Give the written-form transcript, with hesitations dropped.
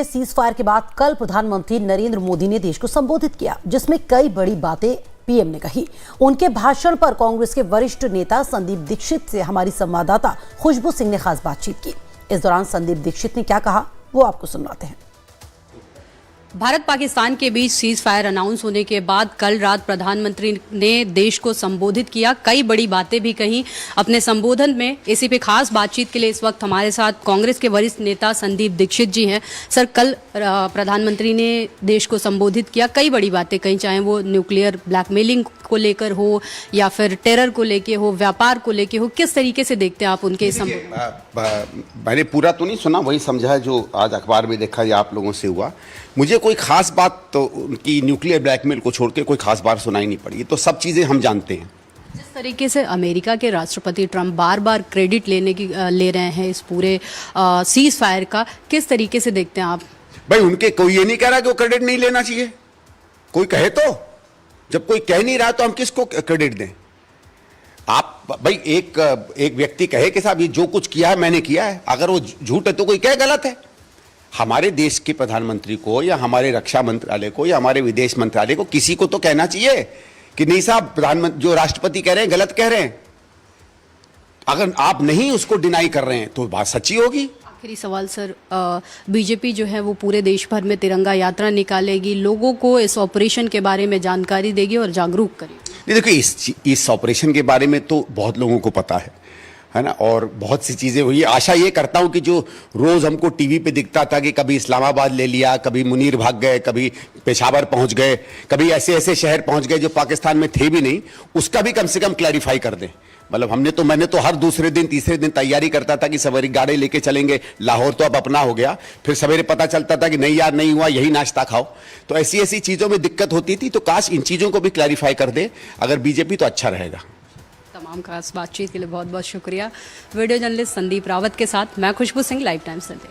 Cease fire के बाद कल प्रधानमंत्री नरेंद्र मोदी ने देश को संबोधित किया, जिसमें कई बड़ी बातें पीएम ने कही। उनके भाषण पर कांग्रेस के वरिष्ठ नेता संदीप दीक्षित से हमारी संवाददाता खुशबू सिंह ने खास बातचीत की। इस दौरान संदीप दीक्षित ने क्या कहा, वो आपको सुनाते हैं। भारत पाकिस्तान के बीच सीज फायर अनाउंस होने के बाद कल रात प्रधानमंत्री ने देश को संबोधित किया, कई बड़ी बातें भी कही अपने संबोधन में। इसी पे खास बातचीत के लिए इस वक्त हमारे साथ कांग्रेस के वरिष्ठ नेता संदीप दीक्षित जी हैं। सर, कल प्रधानमंत्री ने देश को संबोधित किया, कई बड़ी बातें कही, चाहे वो न्यूक्लियर ब्लैकमेलिंग को लेकर हो या फिर टेरर को लेकर हो, व्यापार को लेकर हो, किस तरीके से देखते हैं आप उनके संबोधन? मैंने पूरा तो नहीं सुना, वही समझा जो आज अखबार में देखा या आप लोगों से हुआ। मुझे कोई खास बात तो उनकी न्यूक्लियर ब्लैकमेल को छोड़ के कोई खास बात सुनाई नहीं पड़ी। तो सब चीज़ें हम जानते हैं। जिस तरीके से अमेरिका के राष्ट्रपति ट्रंप बार बार क्रेडिट ले रहे हैं इस पूरे सीज फायर का, किस तरीके से देखते हैं आप? भाई, उनके कोई ये नहीं कह रहा कि वो क्रेडिट नहीं लेना चाहिए। कोई कहे तो, जब कोई कह नहीं रहा तो हम किसको क्रेडिट दें? आप भाई एक व्यक्ति कहे कि साहब ये जो कुछ किया है मैंने किया है, अगर वो झूठ है तो कोई कहे गलत है। हमारे देश के प्रधानमंत्री को या हमारे रक्षा मंत्रालय को या हमारे विदेश मंत्रालय को किसी को तो कहना चाहिए कि नहीं साहब, प्रधानमंत्री जो राष्ट्रपति कह रहे हैं गलत कह रहे हैं। अगर आप नहीं उसको डिनाई कर रहे हैं तो बात सच्ची होगी। आखिरी सवाल सर, बीजेपी जो है वो पूरे देश भर में तिरंगा यात्रा निकालेगी, लोगों को इस ऑपरेशन के बारे में जानकारी देगी और जागरूक करेगी। नहीं, देखिए इस ऑपरेशन के बारे में तो बहुत लोगों को पता है ना, और बहुत सी चीज़ें हुई। आशा ये करता हूँ कि जो रोज़ हमको टीवी पे दिखता था कि कभी इस्लामाबाद ले लिया, कभी मुनीर भाग गए, कभी पेशावर पहुँच गए, कभी ऐसे ऐसे शहर पहुँच गए जो पाकिस्तान में थे भी नहीं, उसका भी कम से कम क्लैरिफाई कर दें। मतलब मैंने तो हर दूसरे दिन तीसरे दिन तैयारी करता था कि सवेरे गाड़ी लेके चलेंगे लाहौर, तो अब अपना हो गया। फिर सवेरे पता चलता था कि नहीं यार नहीं हुआ, यही नाश्ता खाओ। तो ऐसी ऐसी चीज़ों में दिक्कत होती थी। तो काश इन चीज़ों को भी क्लैरिफाई कर दे अगर बीजेपी, तो अच्छा रहेगा। तमाम खास बातचीत के लिए बहुत बहुत शुक्रिया। वीडियो जर्नलिस्ट संदीप रावत के साथ मैं खुशबू सिंह, लाइव टाइम्स संडे।